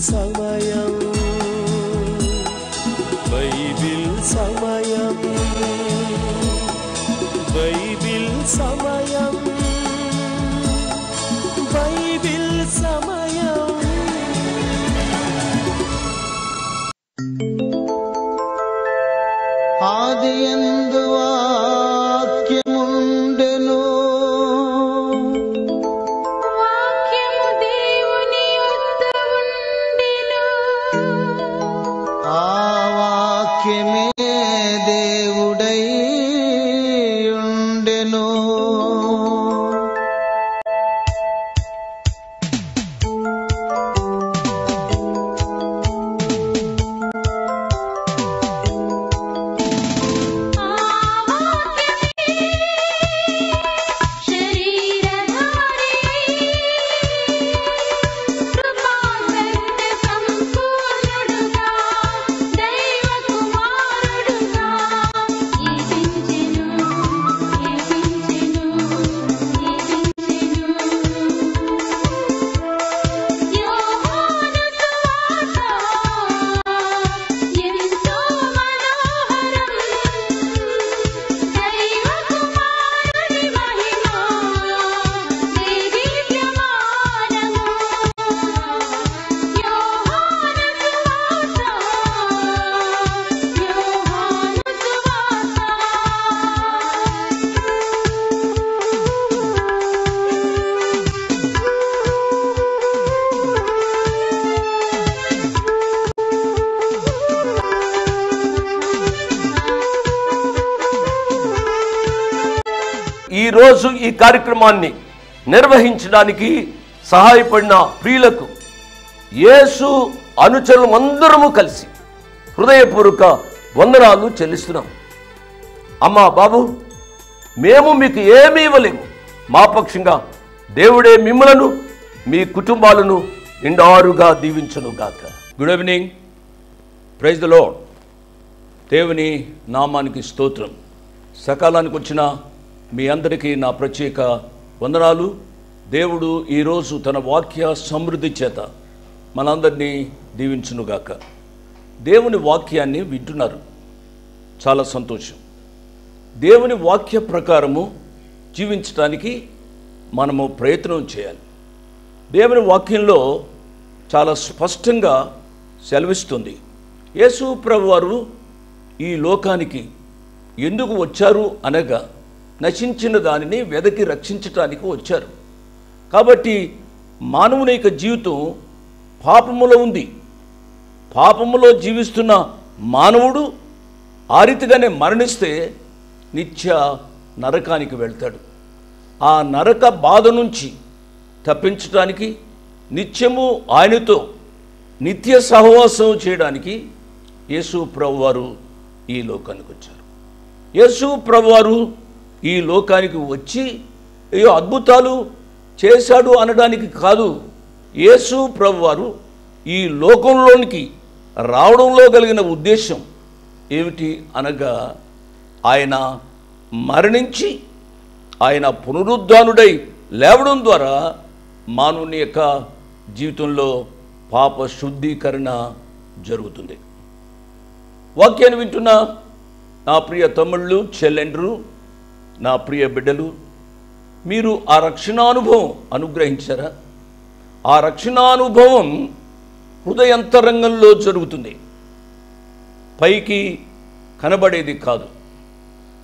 సమయం బైబిల్ సమయం బైబిల్ సమయం బైబిల్ సమయం. ఆదియందు వాక్యముండెను, వాక్యము దేవుని యొద్ద ఉండెను, ఆ వాక్యమే దేవుడై ఉండెను. ఈరోజు ఈ కార్యక్రమాన్ని నిర్వహించడానికి సహాయపడిన ప్రియులకు యేసు అనుచరులందరము కలిసి హృదయపూర్వక వందనాలు చెల్లిస్తున్నాం. అమ్మా బాబు, మేము మీకు ఏమీ ఇవ్వలేము. మా పక్షంగా దేవుడే మిమ్మలను మీ కుటుంబాలను నిండారుగా దీవించునుగాక. Good evening. Praise the Lord. దేవుని నామానికి స్తోత్రం. సకాలానికి వచ్చిన మీ అందరికీ నా ప్రత్యేక వందనాలు. దేవుడు ఈరోజు తన వాక్య సమృద్ధి చేత మనందరినీ దీవించునుగాక. దేవుని వాక్యాన్ని వింటున్నారు, చాలా సంతోషం. దేవుని వాక్య ప్రకారము జీవించడానికి మనము ప్రయత్నం చేయాలి. దేవుని వాక్యంలో చాలా స్పష్టంగా సెలవిస్తుంది. యేసు ప్రభువారు ఈ లోకానికి ఎందుకు వచ్చారు అనగా నశించిన దానిని వెదకి రక్షించటానికి వచ్చారు. కాబట్టి మానవుని యొక్క జీవితం పాపములో ఉంది. పాపములో జీవిస్తున్న మానవుడు ఆ రీతిగానే మరణిస్తే నిత్య నరకానికి వెళ్తాడు. ఆ నరక బాధ నుంచి తప్పించడానికి, నిత్యము ఆయనతో నిత్య సహవాసం చేయడానికి యేసు ప్రభువారు ఈ లోకానికి వచ్చారు. యేసు ప్రభువారు ఈ లోకానికి వచ్చి ఏ అద్భుతాలు చేశాడు అనడానికి కాదు. యేసు ప్రభువారు ఈ లోకంలోనికి రావడంలో కలిగిన ఉద్దేశం ఏమిటి అనగా, ఆయన మరణించి ఆయన పునరుద్ధానుడై లేవడం ద్వారా మానవుని యొక్క జీవితంలో పాప శుద్ధీకరణ జరుగుతుంది. వాక్యాన్ని వింటున్న నా ప్రియ తమ్ముళ్ళు, చెల్లెండ్రు, నా ప్రియ బిడ్డలు, మీరు ఆ రక్షణానుభవం అనుగ్రహించారా? ఆ రక్షణానుభవం హృదయంతరంగంలో జరుగుతుంది, పైకి కనబడేది కాదు.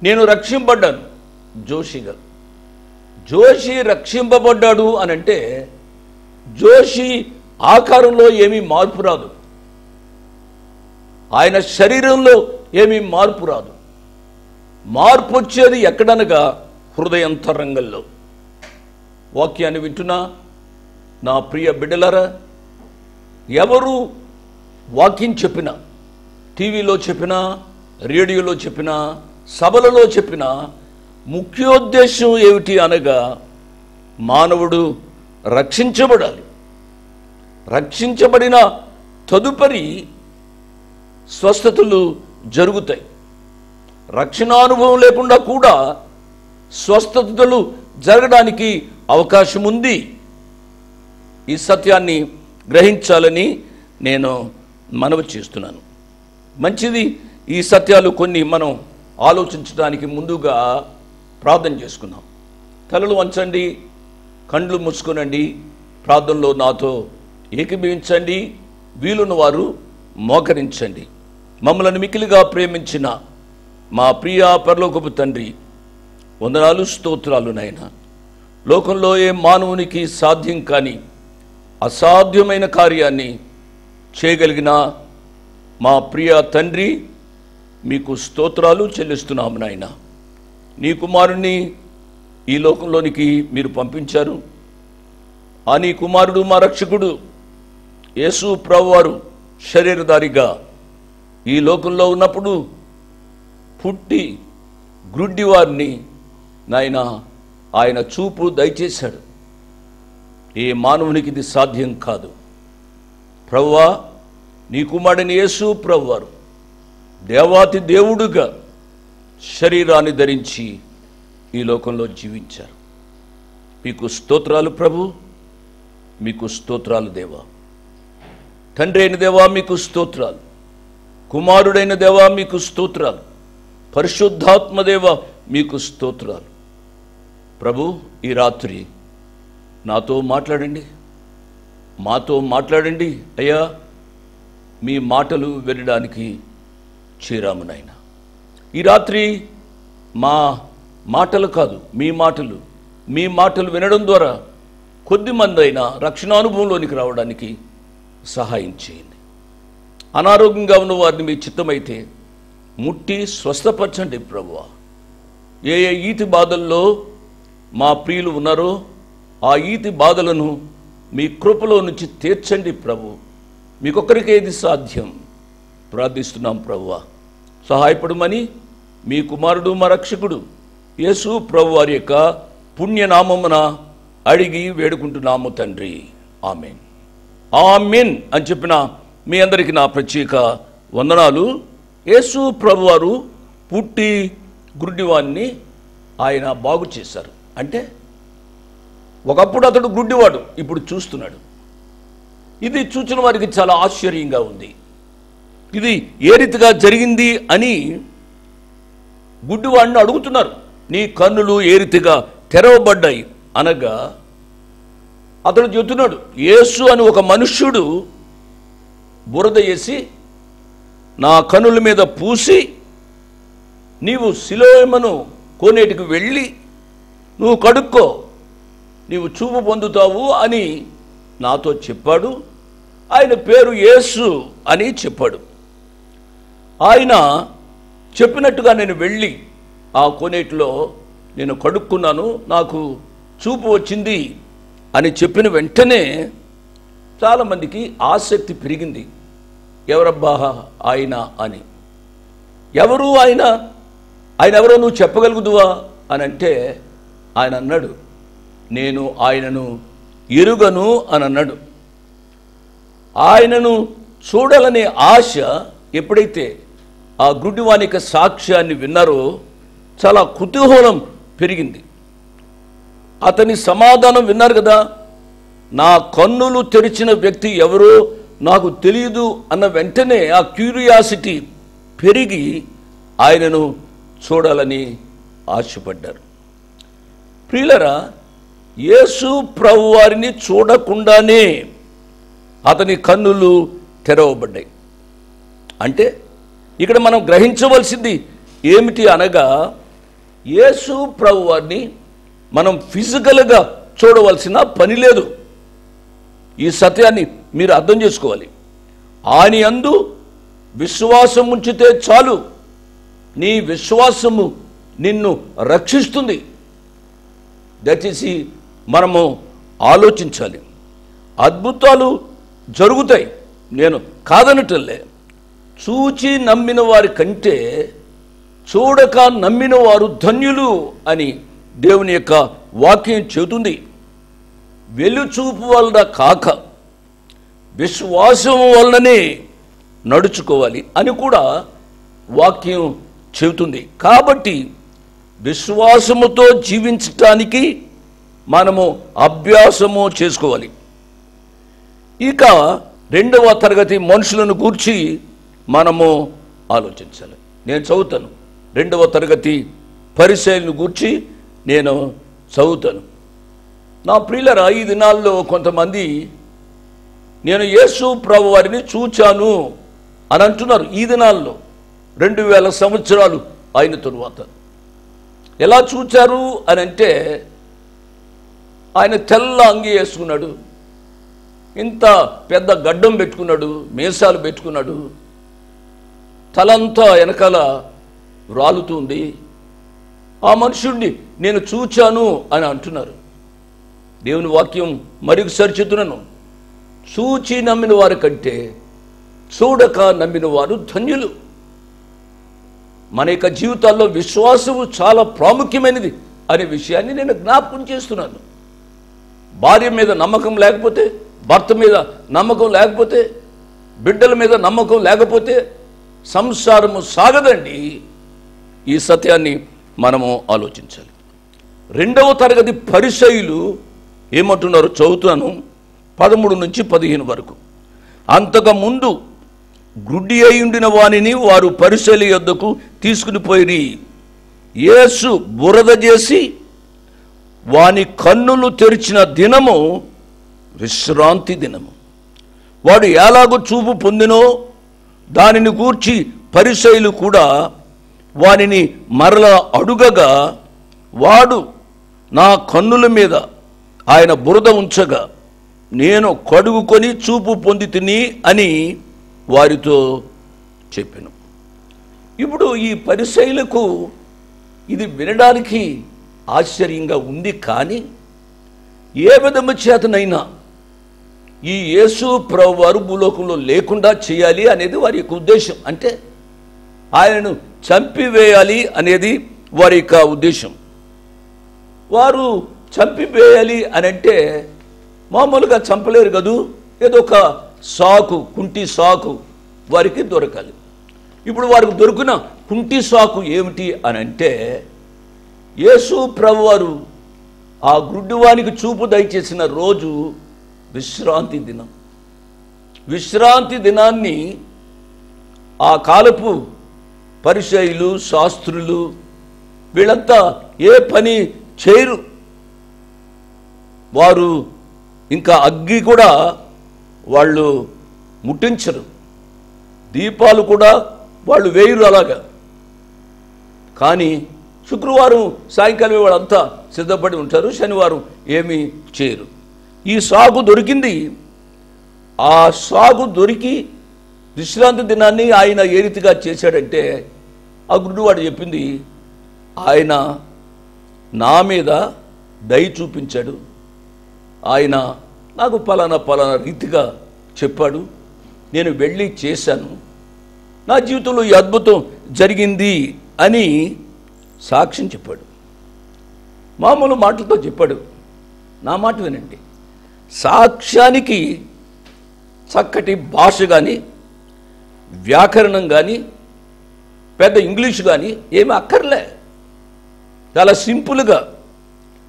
నేను రక్షింపబడ్డాను జోషిగా. జోషి రక్షింపబడ్డాడు అనంటే జోషి ఆకారంలో ఏమీ మార్పు రాదు, ఆయన శరీరంలో ఏమీ మార్పు రాదు. మార్పు వచ్చేది ఎక్కడనగా హృదయంతరంగంలో. వాక్యాన్ని వింటున్నా నా ప్రియ బిడ్డలారా, ఎవరు వాక్యం చెప్పినా, టీవీలో చెప్పినా, రేడియోలో చెప్పినా, సభలలో చెప్పినా ముఖ్యోద్దేశం ఏమిటి అనగా మానవుడు రక్షించబడాలి. రక్షించబడిన తదుపరి స్వస్థతలు జరుగుతాయి. రక్షణానుభవం లేకుండా కూడా స్వస్థతలు జరగడానికి అవకాశం ఉంది. ఈ సత్యాన్ని గ్రహించాలని నేను మనవి చేస్తున్నాను. మంచిది. ఈ సత్యాలు కొన్ని మనం ఆలోచించడానికి ముందుగా ప్రార్థన చేసుకుందాం. తలలు వంచండి, కండ్లు మూసుకునండి, ప్రార్థనలో నాతో ఏకీభవించండి. వీలున్న వారు మోకరించండి. మమ్మల్ని మిక్కిలిగా ప్రేమించిన మా ప్రియ పరలోకపు తండ్రి, వందనాలు, స్తోత్రాలు నాయన. లోకంలో ఏ మానవునికి సాధ్యం కాని అసాధ్యమైన కార్యాన్ని చేయగలిగిన మా ప్రియ తండ్రి, మీకు స్తోత్రాలు చెల్లిస్తున్నాము నాయన. నీ కుమారుణ్ణి ఈ లోకంలోనికి మీరు పంపించారు. ఆ నీ కుమారుడు మా రక్షకుడు యేసు ప్రభువారు శరీరధారిగా ఈ లోకంలో ఉన్నప్పుడు పుట్టి గ్రుడ్డి వారిని నాయన ఆయన చూపు దయచేశాడు. ఏ మానవునికి ఇది సాధ్యం కాదు. ప్రభువా, నీ కుమారుని యేసు ప్రభువారు దేవాతి దేవుడుగా శరీరాన్ని ధరించి ఈ లోకంలో జీవించారు. మీకు స్తోత్రాలు ప్రభు, మీకు స్తోత్రాలు దేవా. తండ్రి అయిన దేవా మీకు స్తోత్రాలు, కుమారుడైన దేవా మీకు స్తోత్రాలు, పరిశుద్ధాత్మదేవ మీకు స్తోత్రాలు. ప్రభు, ఈ రాత్రి నాతో మాట్లాడండి, మాతో మాట్లాడండి అయ్యా. మీ మాటలు వినడానికి చేరాము నాయన. ఈ రాత్రి మా మాటలు కాదు, మీ మాటలు వినడం ద్వారా కొద్దిమంది అయినా రక్షణానుభవంలోనికి రావడానికి సహాయం చేయండి. అనారోగ్యంగా ఉన్న వారిని మీ చిత్తమైతే ముట్టి స్వస్థపరచండి ప్రభువా. ఏ ఏ ఈతి బాధల్లో మా ప్రియులు ఉన్నారో ఆ ఈతి బాధలను మీ కృపలో నుంచి తీర్చండి ప్రభు. మీకొక్కరికే ఇది సాధ్యం. ప్రార్థిస్తున్నాం ప్రభువా, సహాయపడమని మీ కుమారుడు మా రక్షకుడు యేసు ప్రభు వారి యొక్క పుణ్యనామమున అడిగి వేడుకుంటున్నాము తండ్రి. ఆమెన్. ఆమెన్ అని చెప్పిన మీ అందరికీ నా ప్రత్యేక వందనాలు. యేసు ప్రభువారు పుట్టి గుడ్డివాడిని ఆయన బాగు చేశారు. అంటే ఒకప్పుడు అతడు గుడ్డివాడు, ఇప్పుడు చూస్తున్నాడు. ఇది చూచిన వారికి చాలా ఆశ్చర్యంగా ఉంది. ఇది ఏ రీతిగా జరిగింది అని గుడ్డివాడిని అడుగుతున్నారు. నీ కన్నులు ఏ రీతిగా తెరవబడ్డాయి అనగా అతడు చెబుతున్నాడు, యేసు అని ఒక మనుష్యుడు బురద వేసి నా కన్నుల మీద పూసి నీవు సిలోయమును కోనేటికి వెళ్ళి నువ్వు కడుక్కో, నీవు చూపు పొందుతావు అని నాతో చెప్పాడు. ఆయన పేరు యేసు అని చెప్పాడు. ఆయన చెప్పినట్టుగా నేను వెళ్ళి ఆ కోనేటిలో నేను కడుక్కున్నాను, నాకు చూపు వచ్చింది అని చెప్పిన వెంటనే చాలామందికి ఆసక్తి పెరిగింది. ఎవరబ్బా ఆయన అని. ఎవరు ఆయన? ఆయన ఎవరో నువ్వు చెప్పగలుగుదువా అని అంటే ఆయన అన్నాడు, నేను ఆయనను ఎరుగను అని అన్నాడు. ఆయనను చూడాలనే ఆశ ఎప్పుడైతే ఆ గుడ్డివానికి సాక్ష్యాన్ని విన్నారో చాలా కుతూహలం పెరిగింది. అతని సమాధానం విన్నారు కదా, నా కన్నులు తెరిచిన వ్యక్తి ఎవరో నాకు తెలియదు అన్న వెంటనే ఆ క్యూరియాసిటీ పెరిగి ఆయనను చూడాలని ఆశపడ్డారు. ప్రియులరా, యేసు ప్రభువారిని చూడకుండానే అతని కన్నులు తెరవబడ్డాయి. అంటే ఇక్కడ మనం గ్రహించవలసింది ఏమిటి అనగా, యేసు ప్రభువారిని మనం ఫిజికల్గా చూడవలసిన పని లేదు. ఈ సత్యాన్ని మీరు అర్థం చేసుకోవాలి. ఆయన యందు విశ్వాసం ఉంచితే చాలు, నీ విశ్వాసము నిన్ను రక్షిస్తుంది. దయచేసి మనము ఆలోచించాలి. అద్భుతాలు జరుగుతాయి, నేను కాదనటంలే. చూచి నమ్మిన వారి కంటే చూడక నమ్మిన వారు ధన్యులు అని దేవుని యొక్క వాక్యం చెబుతుంది. వెలుచూపు వలన కాక విశ్వాసం వలననే నడుచుకోవాలి అని కూడా వాక్యం చెబుతుంది. కాబట్టి విశ్వాసముతో జీవించటానికి మనము అభ్యాసము చేసుకోవాలి. ఇక రెండవ తరగతి మనుషులను గూర్చి మనము ఆలోచించాలి. నేను చదువుతాను. రెండవ తరగతి పరిచయలను గూర్చి నేను చదువుతాను. నా ప్రియులరా, ఈ దినాల్లో కొంతమంది నేను యేసు ప్రభు వారిని చూచాను అని అంటున్నారు. ఈ దినాల్లో 2000 సంవత్సరాలు అయిన తరువాత ఎలా చూచారు అని అంటే, ఆయన తెల్ల అంగి వేసుకున్నాడు, ఇంత పెద్ద గడ్డం పెట్టుకున్నాడు, మీసాలు పెట్టుకున్నాడు, తలంతా వెనకాల రాలుతుంది. ఆ మనుషుడిని నేను చూచాను అని అంటున్నారు. దేవుని వాక్యం మరొకసారి చెప్తున్నాను, చూచి నమ్మిన వారి కంటే చూడక నమ్మిన వారు ధన్యులు. మన యొక్క జీవితాల్లో విశ్వాసము చాలా ప్రాముఖ్యమైనది అనే విషయాన్ని నేను జ్ఞాపకం చేస్తున్నాను. భార్య మీద నమ్మకం లేకపోతే, భర్త మీద నమ్మకం లేకపోతే, బిడ్డల మీద నమ్మకం లేకపోతే సంసారము సాగదండి. ఈ సత్యాన్ని మనము ఆలోచించాలి. రెండవ తరగతి పరిసయ్యులు ఏమంటున్నారో చదువుతాను, 13 నుంచి 15 వరకు. అంతకుముందు గుడ్డి అయి ఉండిన వానిని వారు పరిసయ్యుల యొద్దకు తీసుకుని పోయి యేసు బురద చేసి వాని కన్నులు తెరిచిన దినము విశ్రాంతి దినము. వాడు ఎలాగో చూపు పొందినో దానిని గూర్చి పరిసయ్యులు కూడా వానిని మరల అడుగగా, వాడు నా కన్నుల మీద ఆయన బురద ఉంచగా నేను కడుగుకొని చూపు పొంది తిని అని వారితో చెప్పాను. ఇప్పుడు ఈ పరిసయ్యులకు ఇది వినడానికి ఆశ్చర్యంగా ఉంది. కానీ ఏ విధము చేతనైనా ఈ యేసు ప్రభు వారు భూలోకంలో లేకుండా చేయాలి అనేది వారి యొక్క ఉద్దేశం. అంటే ఆయనను చంపివేయాలి అనేది వారి యొక్క ఉద్దేశం. వారు చంపివేయాలి అని అంటే మామూలుగా చంపలేరు కదూ, ఏదో ఒక సాకు, కుంటి సాకు వారికి దొరకాలి. ఇప్పుడు వారికి దొరికిన కుంటి సాకు ఏమిటి అని అంటే, యేసు ప్రభువారు ఆ గుడ్డివానికి చూపు దయచేసిన రోజు విశ్రాంతి దినం. విశ్రాంతి దినాన్ని ఆ కాలపు పరిసయ్యులు, శాస్త్రులు వీళ్ళంతా ఏ పని చేయరు. వారు ఇంకా అగ్గి కూడా వాళ్ళు ముట్టించరు, దీపాలు కూడా వాళ్ళు వేయరు అలాగా. కానీ శుక్రవారం సాయంకాలం వాళ్ళంతా సిద్ధపడి ఉంటారు, శనివారం ఏమీ చేయరు. ఈ సాగు దొరికింది. ఆ సాగు దొరికి విశ్రాంతి దినాన్ని ఆయన ఏ రీతిగా చేశాడంటే, ఆ గుడ్డివాడు చెప్పింది, ఆయన నా మీద దయ చూపించాడు, ఆయన నాకు పలానా రీతిగా చెప్పాడు, నేను వెళ్ళి చేశాను, నా జీవితంలో ఈ అద్భుతం జరిగింది అని సాక్ష్యం చెప్పాడు. మామూలు మాటలతో చెప్పాడు. నా మాట వినండి, సాక్ష్యానికి చక్కటి భాష కానీ, వ్యాకరణం కానీ, పెద్ద ఇంగ్లీష్ కానీ ఏమీ అక్కర్లే. చాలా సింపుల్గా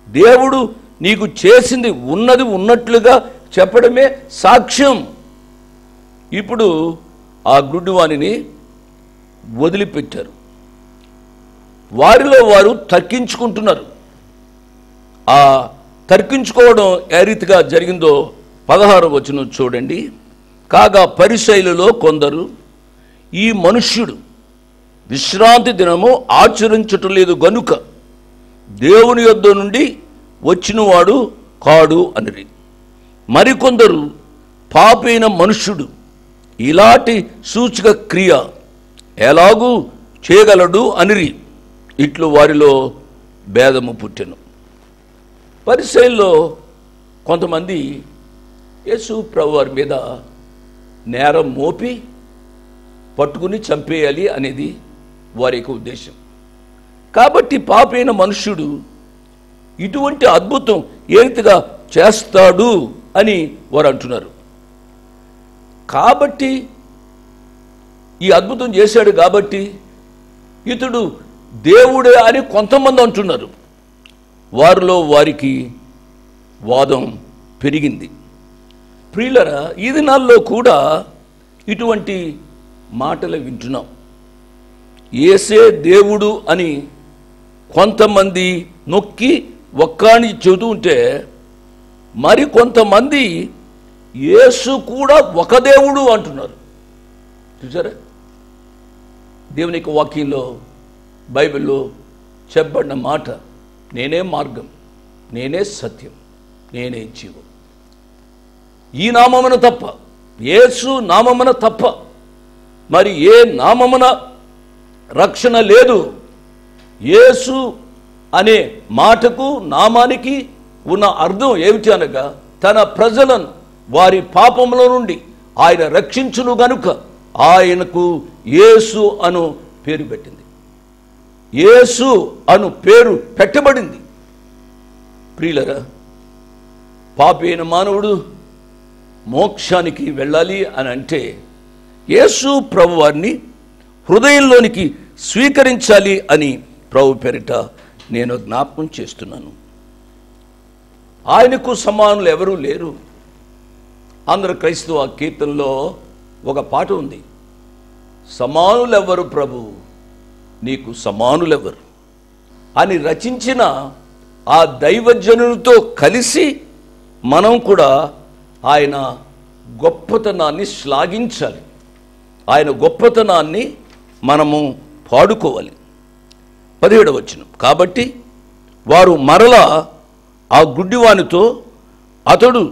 దేవుడు నీకు చేసింది ఉన్నది ఉన్నట్లుగా చెప్పడమే సాక్ష్యం. ఇప్పుడు ఆ గుడ్డివానిని వదిలిపెట్టారు. వారిలో వారు తర్కించుకుంటున్నారు. ఆ తర్కించుకోవడం ఏ రీతిగా జరిగిందో 16వ వచనం చూడండి. కాగా పరిసయ్యులలో కొందరు, ఈ మనుష్యుడు విశ్రాంతి దినము ఆచరించటం లేదు గనుక దేవుని యొద్ద నుండి వచ్చినవాడు కాడు అనిరి. మరికొందరు, పాపైన మనుష్యుడు ఇలాంటి సూచక క్రియ ఎలాగూ చేయగలడు అనిరి. ఇట్లు వారిలో భేదము పుట్టెను. పరిసయ్యుల్లో కొంతమంది యేసు ప్రభు వారి మీద నేరం మోపి పట్టుకుని చంపేయాలి అనేది వారి యొక్క ఉద్దేశం. కాబట్టి పాపైన మనుష్యుడు ఇటువంటి అద్భుతం ఏ రీతిగా చేస్తాడు అని వారు అంటున్నారు. కాబట్టి ఈ అద్భుతం చేశాడు కాబట్టి ఇతడు దేవుడే అని కొంతమంది అంటున్నారు. వారిలో వారికి వాదం పెరిగింది. ప్రియులరా, ఈ దినాల్లో కూడా ఇటువంటి మాటలు వింటున్నాం. యేసే దేవుడు అని కొంతమంది నొక్కి ఒక్కాని చెబుతూ ఉంటే, మరి కొంతమంది యేసు కూడా ఒక దేవుడు అంటున్నారు. చూసారా, దేవుని యొక్క వాక్యంలో బైబిల్లో చెప్పబడిన మాట, నేనే మార్గం, నేనే సత్యం, నేనే జీవం. ఈ నామమున తప్ప, యేసు నామమున తప్ప మరి ఏ నామమున రక్షణ లేదు. యేసు అనే మాటకు, నామానికి ఉన్న అర్థం ఏమిటి అనగా, తన ప్రజలను వారి పాపముల నుండి ఆయన రక్షించును గనుక ఆయనకు యేసు అను పేరు పెట్టింది. యేసు అను పేరు పెట్టబడింది. ప్రియులరా, పాపి అయిన మానవుడు మోక్షానికి వెళ్ళాలి అని అంటే యేసు ప్రభు వారిని హృదయంలోనికి స్వీకరించాలి అని ప్రభు పేరిట నేను జ్ఞాపకం చేస్తున్నాను. ఆయనకు సమానులు ఎవరూ లేరు. ఆంధ్ర క్రైస్తవ కీర్తనలో ఒక పాట ఉంది, సమానులెవరు ప్రభు, నీకు సమానులెవరు అని రచించిన ఆ దైవజనులతో కలిసి మనం కూడా ఆయన గొప్పతనాన్ని శ్లాఘించాలి. ఆయన గొప్పతనాన్ని మనము పాడుకోవాలి. 17వ వచనం, కాబట్టి వారు మరలా ఆ గుడ్డివానితో, అతడు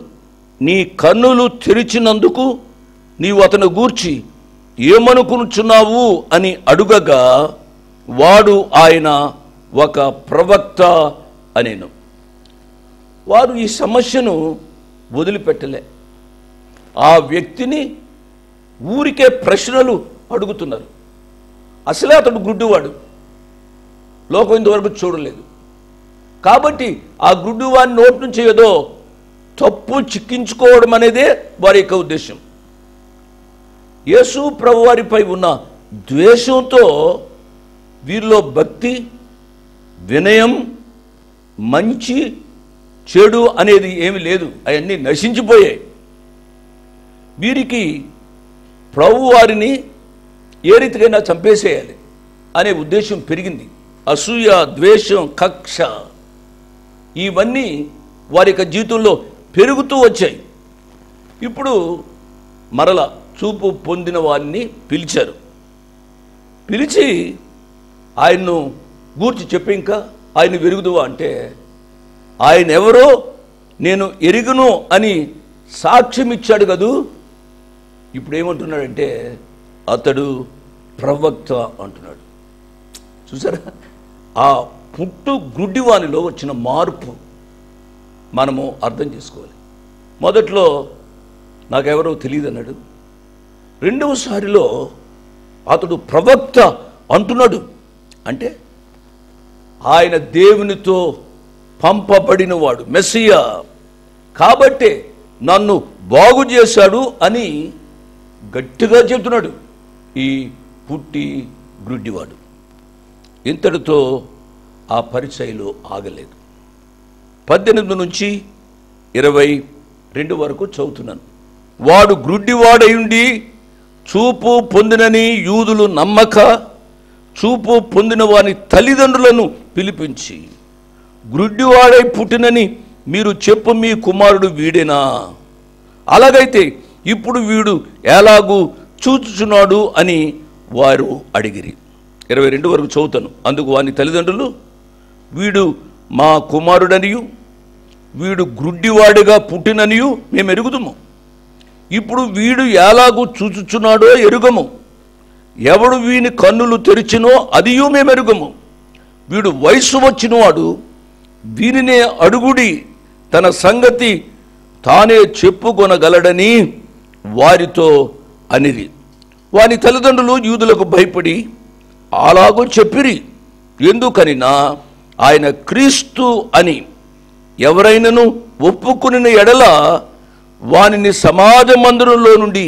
నీ కన్నులు తెరిచినందుకు నీవు అతను గూర్చి ఏమనుకునుచున్నావు అని అడుగగా వాడు ఆయన ఒక ప్రవక్త అనేను. వారు ఈ సమస్యను వదిలిపెట్టలే. ఆ వ్యక్తిని ఊరికే ప్రశ్నలు అడుగుతున్నారు. అసలే అతడు గుడ్డివాడు, లోకం ఇంతవరకు చూడలేదు. కాబట్టి ఆ గుడ్డివాని నోటి నుంచి ఏదో తప్పు చిక్కించుకోవడం అనేదే వారి యొక్క ఉద్దేశం. యేసు ప్రభువారిపై ఉన్న ద్వేషంతో వీరిలో భక్తి, వినయం, మంచి చెడు అనేది ఏమి లేదు. అవన్నీ నశించిపోయాయి. వీరికి ప్రభువారిని ఏ రీతికైనా చంపేసేయాలి అనే ఉద్దేశం పెరిగింది. అసూయ, ద్వేషం, కక్ష ఇవన్నీ వారి యొక్క జీవితంలో పెరుగుతూ వచ్చాయి. ఇప్పుడు మరల చూపు పొందిన వారిని పిలిచారు. పిలిచి ఆయన్ను గూర్చి చెప్పి, ఇంకా ఆయన వెరుగుదువా అంటే, ఆయన ఎవరో నేను ఎరుగును అని సాక్ష్యం ఇచ్చాడు కదూ. ఇప్పుడు ఏమంటున్నాడంటే, అతడు ప్రవక్త అంటున్నాడు. చూసారా, ఆ పుట్టు గుడ్డివానిలో వచ్చిన మార్పు మనము అర్థం చేసుకోవాలి. మొదట్లో నాకెవరో తెలియదు అన్నాడు. రెండవసారిలో అతడు ప్రవక్త అంటున్నాడు. అంటే ఆయన దేవునితో పంపబడినవాడు, మెస్సియా, కాబట్టే నన్ను బాగు చేశాడు అని గట్టిగా చెబుతున్నాడు ఈ పుట్టి గుడ్డివాడు. ఇంతటితో ఆ పరిచయలో ఆగలేదు. 18 నుంచి 22 వరకు చదువుతున్నాను. వాడు గ్రుడ్డివాడయుండి చూపు పొందినని యూదులు నమ్మక చూపు పొందిన వాని తల్లిదండ్రులను పిలిపించి, గ్రుడ్డివాడై పుట్టినని మీరు చెప్పు మీ కుమారుడు వీడేనా? అలాగైతే ఇప్పుడు వీడు ఎలాగూ చూచుచున్నాడు అని వారు అడిగిరి. 22 వరకు చదువుతాను. అందుకు వాని తల్లిదండ్రులు, వీడు మా కుమారుడనియు వీడు గ్రుడ్డివాడిగా పుట్టిననియు మేము ఎరుగుదుము. ఇప్పుడు వీడు ఎలాగూ చూచుచున్నాడో ఎరుగము. ఎవడు వీని కన్నులు తెరిచినో అదియూ మేము ఎరుగము. వీడు వయసు వచ్చినవాడు, వీనినే అడుగుడి, తన సంగతి తానే చెప్పుకొనగలడని వారితో అనిరి. వాని తల్లిదండ్రులు యూదులకు భయపడి అలాగూ చెప్పిరి. ఎందుకనినా ఆయన క్రీస్తు అని ఎవరైనను ఒప్పుకుని ఎడల వానిని సమాజ మందిరంలో నుండి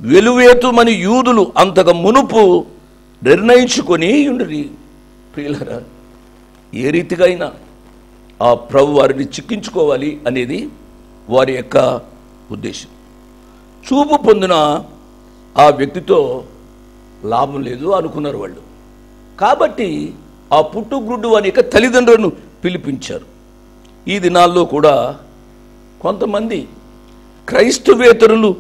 వెలువేతుమని యూదులు అంతకు మునుపు నిర్ణయించుకొని ఉండిరి. ప్రియులారా, ఏ రీతిగా అయినా ఆ ప్రభు వారిని చిక్కించుకోవాలి అనేది వారి యొక్క ఉద్దేశం. చూపు పొందిన ఆ వ్యక్తితో లాభం లేదు అనుకున్నారు వాళ్ళు. కాబట్టి ఆ పుట్టుగ్రుడ్డు వాని యొక్క తల్లిదండ్రులను పిలిపించారు. ఈ దినాల్లో కూడా కొంతమంది క్రైస్తవేతరులు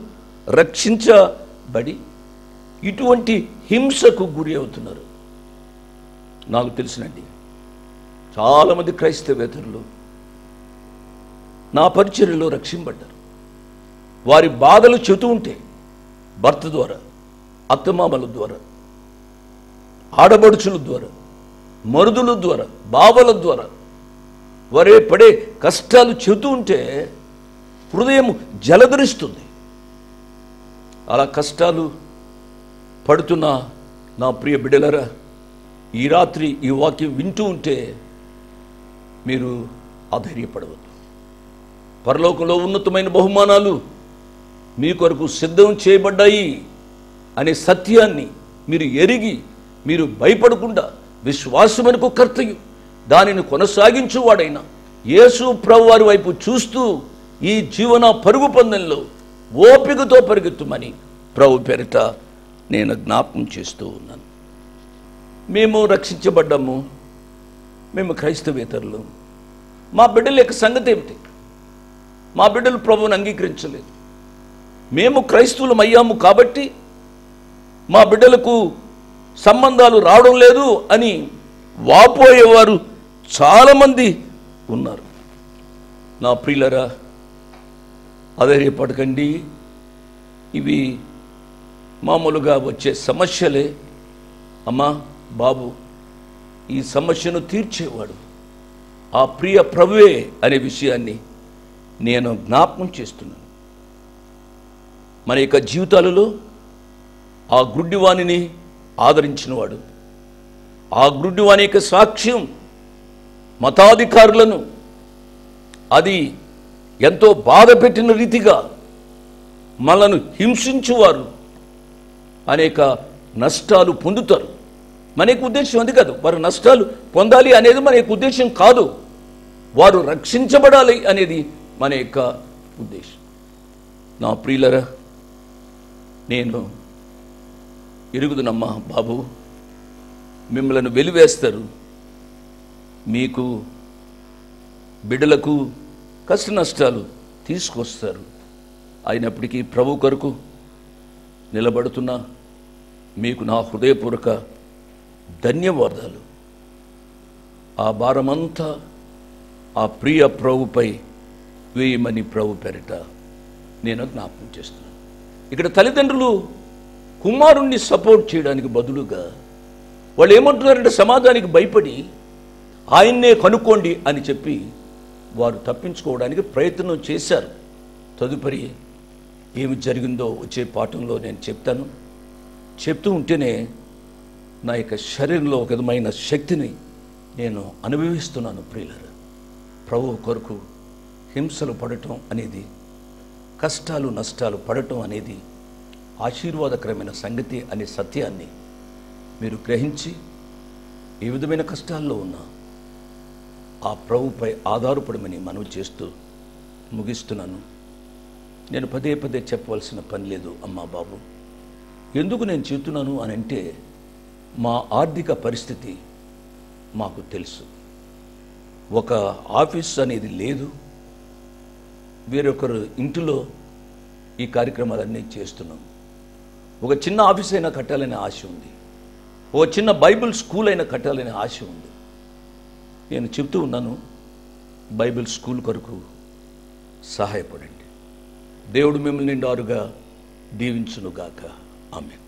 రక్షించబడి ఇటువంటి హింసకు గురి అవుతున్నారు. నాకు తెలిసినండి చాలామంది క్రైస్తవేతరులు నా పరిచర్యలో రక్షింపబడ్డారు. వారి బాధలు చెబుతూ ఉంటే భర్త ద్వారా, అత్తమామల ద్వారా, ఆడబడుచుల ద్వారా, మరుదుల ద్వారా, బావల ద్వారా వారే పడే కష్టాలు చెబుతూ ఉంటే హృదయం జలధరిస్తుంది. అలా కష్టాలు పడుతున్న నా ప్రియ బిడ్డలరా, ఈ రాత్రి ఈ వాక్యం వింటూ ఉంటే మీరు అధైర్యపడవద్దు. పరలోకంలో ఉన్నతమైన బహుమానాలు మీ కొరకు సిద్ధం చేయబడ్డాయి అనే సత్యాన్ని మీరు ఎరిగి మీరు భయపడకుండా విశ్వాసమునకు కర్తయు దానిని కొనసాగించువాడైన యేసు ప్రభువారి వైపు చూస్తూ ఈ జీవన పరుగు పందెంలో ఓపికతో పరిగెత్తుమని ప్రభు పేరిట నేను జ్ఞాపకం చేస్తూ ఉన్నాను. మేము రక్షించబడ్డాము, మేము క్రైస్తవేతరులు. మా బిడ్డల యొక్క సంగతి ఏమిటి? మా బిడ్డలు ప్రభువుని అంగీకరించలేదు. మేము క్రైస్తవులం అయ్యాము కాబట్టి మా బిడ్డలకు సంబంధాలు రావడం లేదు అని వాపోయేవారు చాలామంది ఉన్నారు. నా ప్రియులరా, అధైర్యపడకండి. ఇవి మామూలుగా వచ్చే సమస్యలే. అమ్మా, బాబు, ఈ సమస్యను తీర్చేవాడు ఆ ప్రియ ప్రభువే అనే విషయాన్ని నేను జ్ఞాపకం చేస్తున్నాను. మన యొక్క జీవితాలలో ఆ గుడ్డివాణిని ఆదరించినవాడు, ఆ గుడ్డివాణి యొక్క సాక్ష్యం మతాధికారులను అది ఎంతో బాధ పెట్టిన రీతిగా మనను హింసించువారు అనేక నష్టాలు పొందుతారు. మన యొక్క ఉద్దేశం అది కాదు. వారు నష్టాలు పొందాలి అనేది మన యొక్క ఉద్దేశం కాదు. వారు రక్షించబడాలి అనేది మన యొక్క ఉద్దేశం. నా ప్రియులరా, నేను ఎరుగుదునమ్మా బాబు, మిమ్మల్ని వెలివేస్తారు, మీకు బిడ్డలకు కష్ట నష్టాలు తీసుకొస్తారు. అయినప్పటికీ ప్రభు కొరకు నిలబడుతున్నా మీకు నా హృదయపూర్వక ధన్యవాదాలు. ఆ భారమంతా ఆ ప్రియ ప్రభుపై వేయమని ప్రభు పేరిట నేను జ్ఞాపకం చేస్తున్నాను. ఇక్కడ తల్లిదండ్రులు కుమారుణ్ణి సపోర్ట్ చేయడానికి బదులుగా వాళ్ళు ఏమంటున్నారంటే సమాజానికి భయపడి ఆయన్నే కనుక్కోండి అని చెప్పి వారు తప్పించుకోవడానికి ప్రయత్నం చేశారు. తదుపరి ఏమి జరిగిందో వచ్చే పాఠంలో నేను చెప్తాను. చెప్తూ ఉంటేనే నా యొక్క శరీరంలో ఒక విధమైన శక్తిని నేను అనుభవిస్తున్నాను. ప్రియులారా, ప్రభువు కొరకు హింసలు పడటం అనేది, కష్టాలు నష్టాలు పడటం అనేది ఆశీర్వాదకరమైన సంగతి అనే సత్యాన్ని మీరు గ్రహించి ఏ విధమైన కష్టాల్లో ఉన్నా ఆ ప్రభుపై ఆధారపడమని మనవి చేస్తూ ముగిస్తున్నాను. నేను పదే పదే చెప్పవలసిన పని లేదు. అమ్మా బాబు, ఎందుకు నేను చెబుతున్నాను అని అంటే మా ఆర్థిక పరిస్థితి మాకు తెలుసు. ఒక ఆఫీస్ అనేది లేదు. వేరొకరు ఇంటిలో ఈ కార్యక్రమాలన్నీ చేస్తున్నాం. ఒక చిన్న ఆఫీస్ అయినా కట్టాలనే ఆశ ఉంది. ఓ చిన్న బైబిల్ స్కూల్ అయినా కట్టాలనే ఆశ ఉంది. నేను చెప్తూ ఉన్నాను, బైబిల్ స్కూల్ కొరకు సహాయపడండి. దేవుడు మిమ్మల్ని నిండారుగా దీవించునుగాక. ఆమేన్.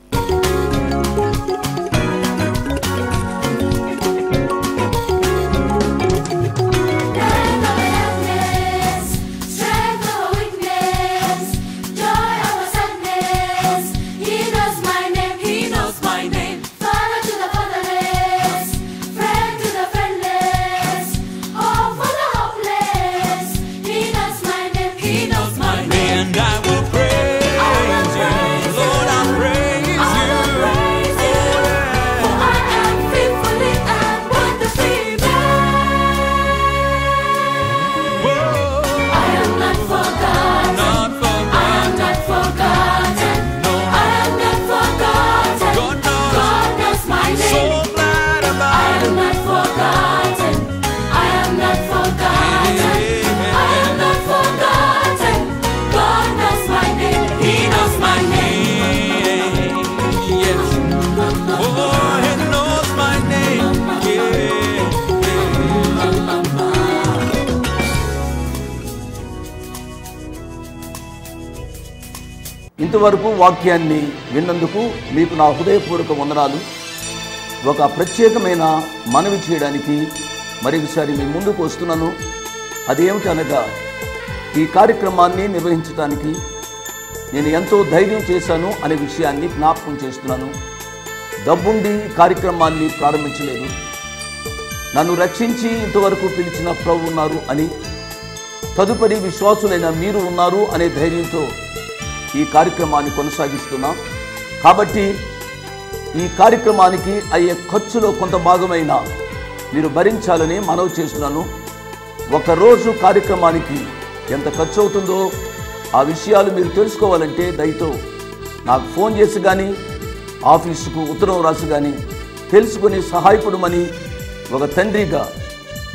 ఇంతవరకు వాక్యాన్ని విన్నందుకు మీకు నా హృదయపూర్వక వందనాలు. ఒక ప్రత్యేకమైన మనవి చేయడానికి మరొకసారి మీ ముందుకు వస్తున్నాను. అదేమిటనగా, ఈ కార్యక్రమాన్ని నిర్వహించడానికి నేను ఎంతో ధైర్యం చేశాను అనే విషయాన్ని జ్ఞాపకం చేస్తున్నాను. డబ్బుండి కార్యక్రమాన్ని ప్రారంభించలేదు. నన్ను రక్షించి ఇంతవరకు పిలిచిన ప్రభు ఉన్నారు అని, తదుపరి విశ్వాసులైన మీరు ఉన్నారు అనే ధైర్యంతో ఈ కార్యక్రమాన్ని కొనసాగిస్తున్నాం. కాబట్టి ఈ కార్యక్రమానికి అయ్యే ఖర్చులో కొంత భాగమైన మీరు భరించాలని మనవి చేస్తున్నాను. ఒకరోజు కార్యక్రమానికి ఎంత ఖర్చు అవుతుందో ఆ విషయాలు మీరు తెలుసుకోవాలంటే దయతో నాకు ఫోన్ చేసి కానీ, ఆఫీసుకు ఉత్తరం రాసి కానీ తెలుసుకుని సహాయపడమని ఒక తండ్రిగా,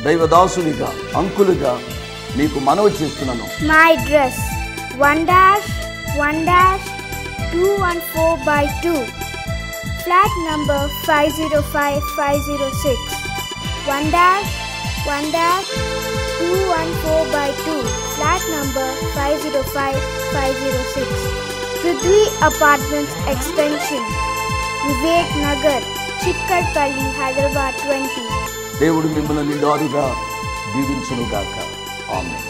దైవదాసునిగా, అంకులుగా మీకు మనవి చేస్తున్నాను. My address 1-1-214/2, flat number 505506. 1-1-214/2, flat number 505506. Prithvi Apartments Extension, Vivek Nagar, Chikkarpalli, Hyderabad 20. దేవుడు మిమ్మల్ని నిండారుగా దీవించునుగాక. ఆమేన్.